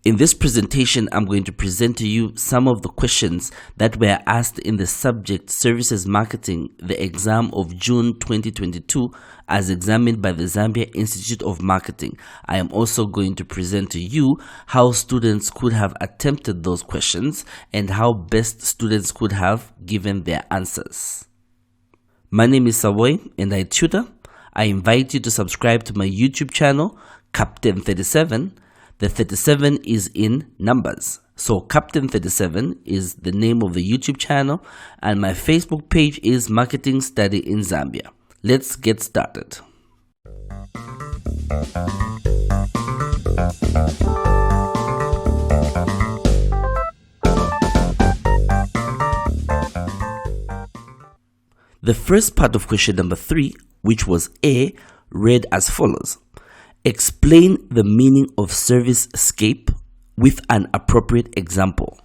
In this presentation, I'm going to present to you some of the questions that were asked in the subject Services Marketing, the exam of June 2022, as examined by the Zambia Institute of Marketing. I am also going to present to you how students could have attempted those questions and how best students could have given their answers. My name is Savoy and I tutor. I invite you to subscribe to my YouTube channel, Captain 37. The 37 is in numbers. So Captain 37 is the name of the YouTube channel, and my Facebook page is Marketing Study in Zambia. Let's get started. The first part of question number 3, which was A, read as follows. Explain the meaning of SERVICESCAPE with an appropriate example.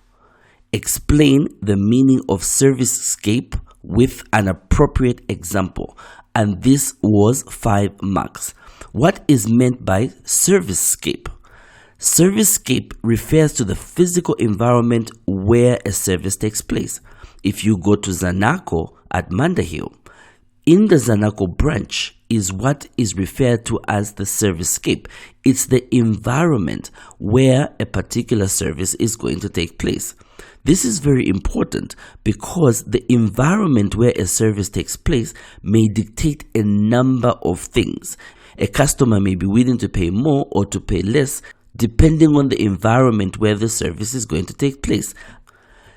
Explain the meaning of SERVICESCAPE with an appropriate example. And this was 5 marks. What is meant by SERVICESCAPE? SERVICESCAPE refers to the physical environment where a service takes place. If you go to Zanaco at Mandahill, in the Zanaco branch is what is referred to as the SERVICESCAPE. It's the environment where a particular service is going to take place. This is very important because the environment where a service takes place may dictate a number of things. A customer may be willing to pay more or to pay less depending on the environment where the service is going to take place.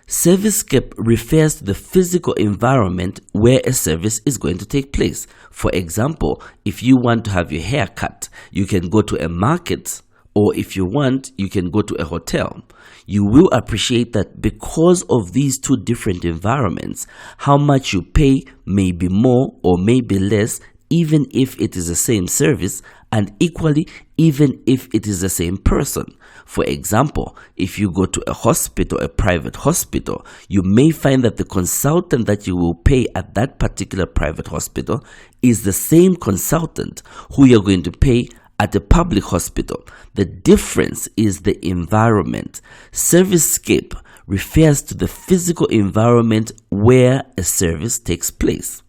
SERVICESCAPE refers to the physical environment where a service is going to take place. For example, if you want to have your hair cut, you can go to a market, or if you want, you can go to a hotel. You will appreciate that because of these two different environments, how much you pay may be more or may be less, even if it is the same service, and equally, even if it is the same person. For example, if you go to a hospital, a private hospital, you may find that the consultant that you will pay at that particular private hospital is the same consultant who you're going to pay at a public hospital. The difference is the environment. SERVICESCAPE refers to the physical environment where a service takes place.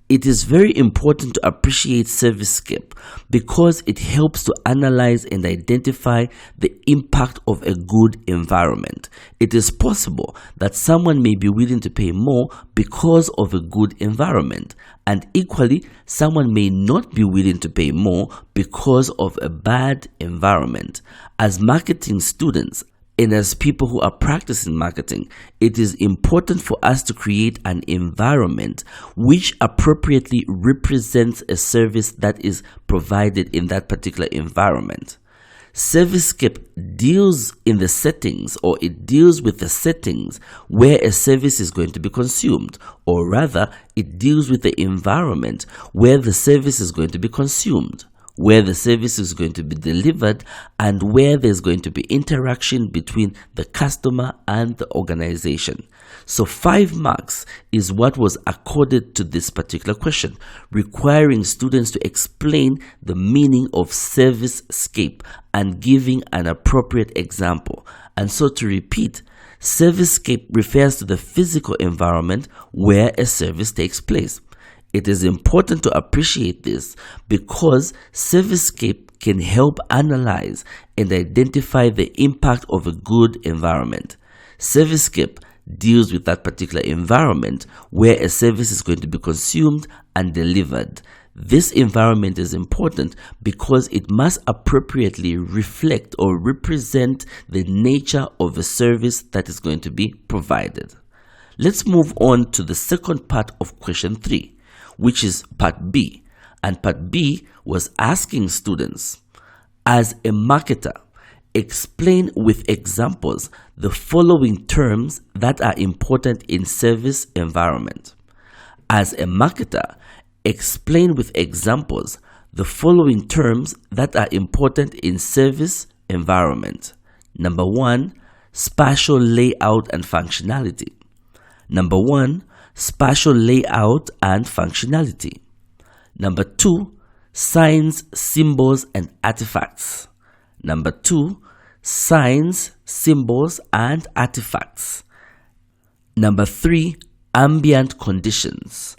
It is very important to appreciate SERVICESCAPE because it helps to analyze and identify the impact of a good environment. It is possible that someone may be willing to pay more because of a good environment, and equally, someone may not be willing to pay more because of a bad environment. As marketing students, and as people who are practicing marketing, it is important for us to create an environment which appropriately represents a service that is provided in that particular environment. SERVICESCAPE deals in the settings, or it deals with the settings where a service is going to be consumed, or rather, it deals with the environment where the service is going to be consumed, where the service is going to be delivered, and where there's going to be interaction between the customer and the organization. So 5 marks is what was accorded to this particular question, requiring students to explain the meaning of SERVICESCAPE and giving an appropriate example. And so to repeat, SERVICESCAPE refers to the physical environment where a service takes place. It is important to appreciate this because SERVICESCAPE can help analyze and identify the impact of a good environment. SERVICESCAPE deals with that particular environment where a service is going to be consumed and delivered. This environment is important because it must appropriately reflect or represent the nature of the service that is going to be provided. Let's move on to the second part of question 3. Which is part B, and part B was asking students, as a marketer, explain with examples the following terms that are important in service environment. As a marketer, explain with examples the following terms that are important in service environment. Number 1, spatial layout and functionality. Number 1, spatial layout and functionality. Number 2, signs, symbols, and artifacts. Number 2, signs, symbols, and artifacts. Number 3, ambient conditions.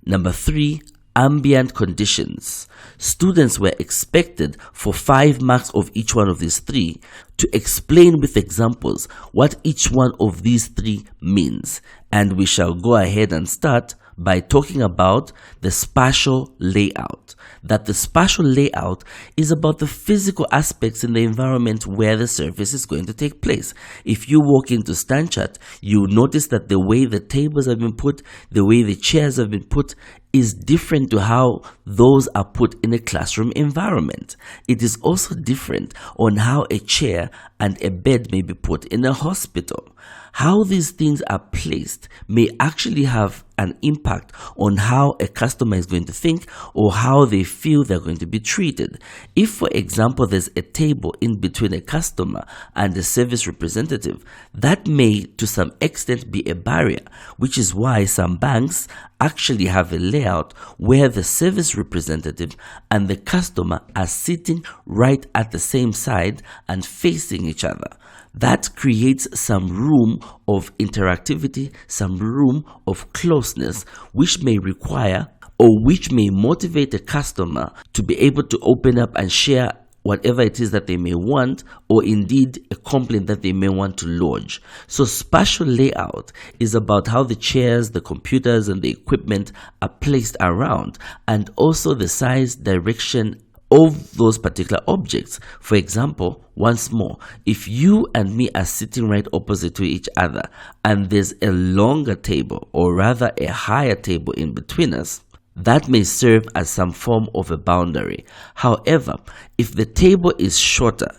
Number 3, ambient conditions. Students were expected for 5 marks of each one of these 3 to explain with examples what each one of these 3 means. And we shall go ahead and start by talking about the spatial layout. That the spatial layout is about the physical aspects in the environment where the service is going to take place. If you walk into StanChat, you notice that the way the tables have been put, the way the chairs have been put, is different to how those are put in a classroom environment. It is also different on how a chair and a bed may be put in a hospital. How these things are placed may actually have an impact on how a customer is going to think or how they feel they're going to be treated. If, for example, there's a table in between a customer and a service representative, that may to some extent be a barrier, which is why some banks actually have a layout where the service representative and the customer are sitting right at the same side and facing each other. That creates some room of interactivity, some room of closeness, which may require or which may motivate a customer to be able to open up and share whatever it is that they may want, or indeed a complaint that they may want to lodge. So spatial layout is about how the chairs, the computers, and the equipment are placed around, and also the size, direction of those particular objects. For example, once more, if you and me are sitting right opposite to each other and there's a longer table, or rather a higher table in between us, that may serve as some form of a boundary. However, if the table is shorter,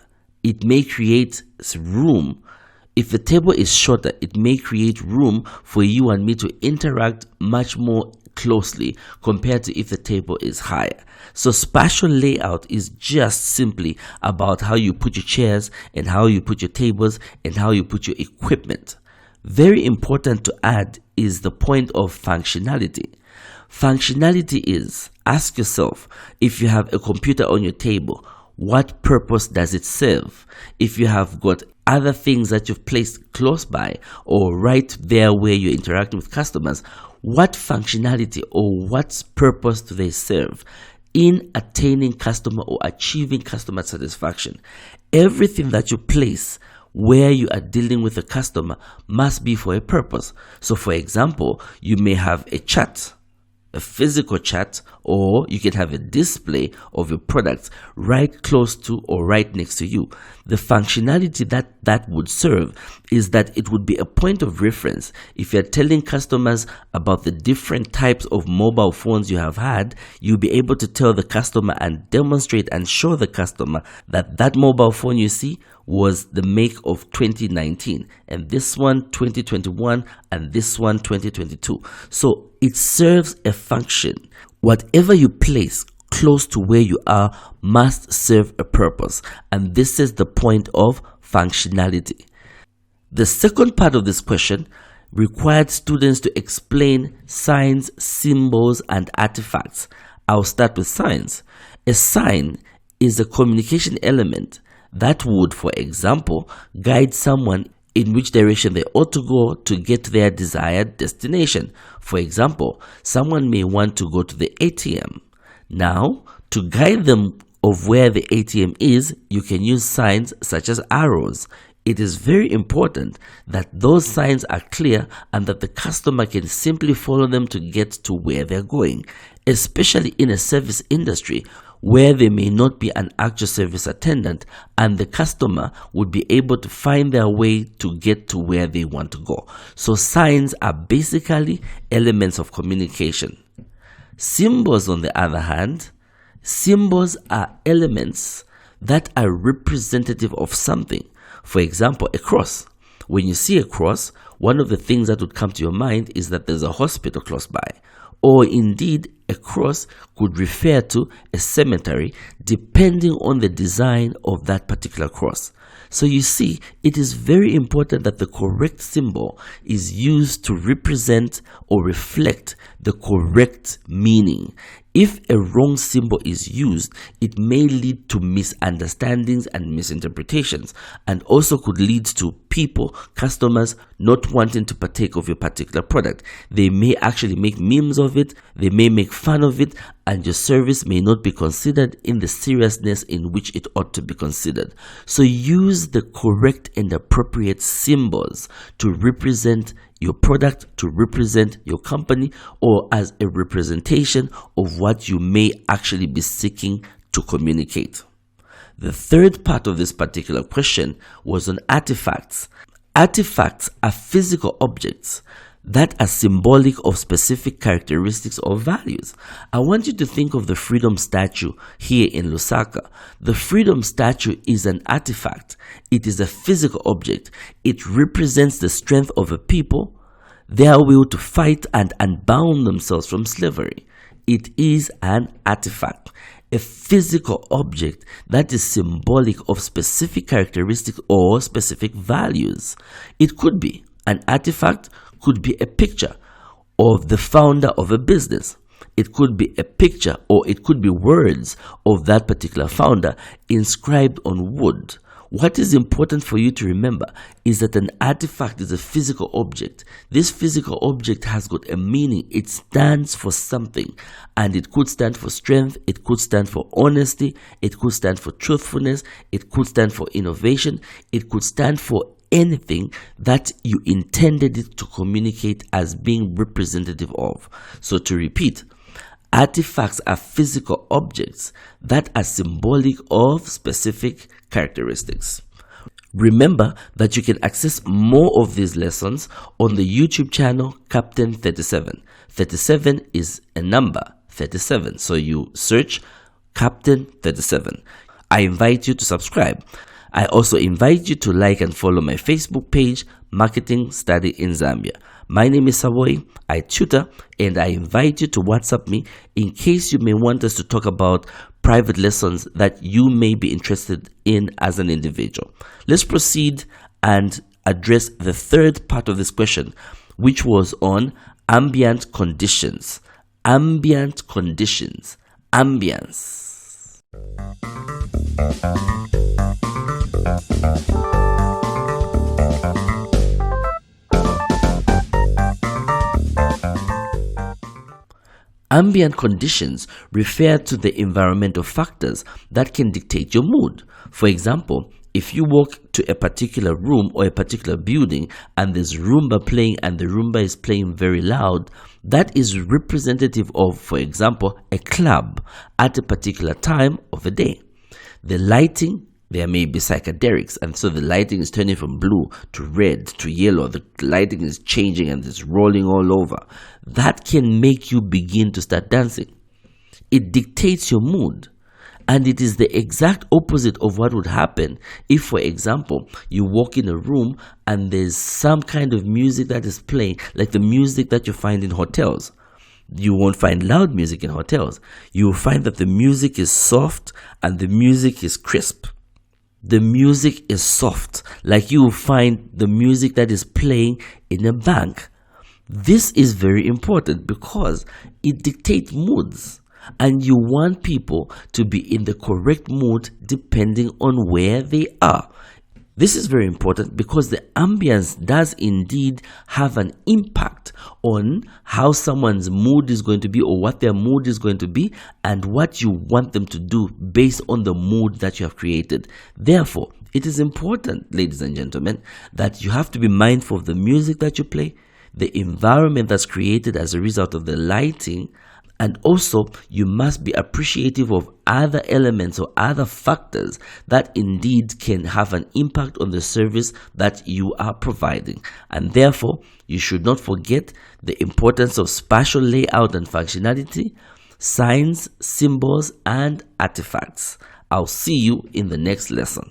it may create room. If the table is shorter, it may create room for you and me to interact much more closely compared to if the table is higher. So spatial layout is just simply about how you put your chairs and how you put your tables and how you put your equipment. Very important to add is the point of functionality. Functionality is, ask yourself, if you have a computer on your table, what purpose does it serve? If you have got other things that you've placed close by or right there where you're interacting with customers, what functionality or what purpose do they serve in attaining customer or achieving customer satisfaction? Everything that you place where you are dealing with a customer must be for a purpose. So for example, you may have a chat, a physical chat, or you can have a display of your products right close to or right next to you. The functionality that would serve is that it would be a point of reference. If you're telling customers about the different types of mobile phones you have had, you'll be able to tell the customer and demonstrate and show the customer that that mobile phone you see was the make of 2019, and this one 2021, and this one 2022. So it serves a function. Whatever you place close to where you are must serve a purpose, and this is the point of functionality. The second part of this question required students to explain signs, symbols, and artifacts. I'll start with signs. A sign is a communication element that would, for example, guide someone in which direction they ought to go to get to their desired destination. For example, someone may want to go to the ATM. Now, to guide them of where the ATM is, you can use signs such as arrows. It is very important that those signs are clear and that the customer can simply follow them to get to where they're going, especially in a service industry where there may not be an actual service attendant and the customer would be able to find their way to get to where they want to go. So signs are basically elements of communication. Symbols, on the other hand, symbols are elements that are representative of something. For example, a cross. When you see a cross, one of the things that would come to your mind is that there's a hospital close by. Or indeed, a cross could refer to a cemetery depending on the design of that particular cross. So you see, it is very important that the correct symbol is used to represent or reflect the correct meaning. If a wrong symbol is used, it may lead to misunderstandings and misinterpretations, and also could lead to people, customers, not wanting to partake of your particular product. They may actually make memes of it, they may make fun of it, and your service may not be considered in the seriousness in which it ought to be considered. So use the correct and appropriate symbols to represent your product, to represent your company, or as a representation of what you may actually be seeking to communicate. The third part of this particular question was on artifacts. Artifacts are physical objects that are symbolic of specific characteristics or values. I want you to think of the Freedom Statue here in Lusaka. The Freedom Statue is an artifact. It is a physical object. It represents the strength of a people, their will to fight and unbound themselves from slavery. It is an artifact, a physical object that is symbolic of specific characteristics or specific values. It could be an artifact, could be a picture of the founder of a business. It could be a picture, or it could be words of that particular founder inscribed on wood. What is important for you to remember is that an artifact is a physical object. This physical object has got a meaning. It stands for something, and it could stand for strength, it could stand for honesty, it could stand for truthfulness, it could stand for innovation, it could stand for anything that you intended it to communicate as being representative of. So to repeat, artifacts are physical objects that are symbolic of specific characteristics. Remember that you can access more of these lessons on the YouTube channel Captain 37. 37 is a number, 37. So you search Captain 37. I invite you to subscribe. I also invite you to like and follow my Facebook page, Marketing Study in Zambia. My name is Savoy, I tutor, and I invite you to WhatsApp me in case you may want us to talk about private lessons that you may be interested in as an individual. Let's proceed and address the third part of this question, which was on ambient conditions. Ambient conditions. Ambience. Ambient conditions refer to the environmental factors that can dictate your mood. For example, if you walk to a particular room or a particular building and there's Roomba playing and the Roomba is playing very loud, that is representative of, for example, a club at a particular time of the day. The lighting, there may be psychedelics, and so the lighting is turning from blue to red to yellow. The lighting is changing and it's rolling all over. That can make you begin to start dancing. It dictates your mood. And it is the exact opposite of what would happen if, for example, you walk in a room and there's some kind of music that is playing, like the music that you find in hotels. You won't find loud music in hotels. You will find that the music is soft and the music is crisp. The music is soft, like you will find the music that is playing in a bank. This is very important because it dictates moods, and you want people to be in the correct mood depending on where they are. This is very important because the ambience does indeed have an impact on how someone's mood is going to be, or what their mood is going to be, and what you want them to do based on the mood that you have created. Therefore, it is important, ladies and gentlemen, that you have to be mindful of the music that you play, the environment that's created as a result of the lighting, and also you must be appreciative of other elements or other factors that indeed can have an impact on the service that you are providing. And therefore, you should not forget the importance of spatial layout and functionality, signs, symbols, and artifacts. I'll see you in the next lesson.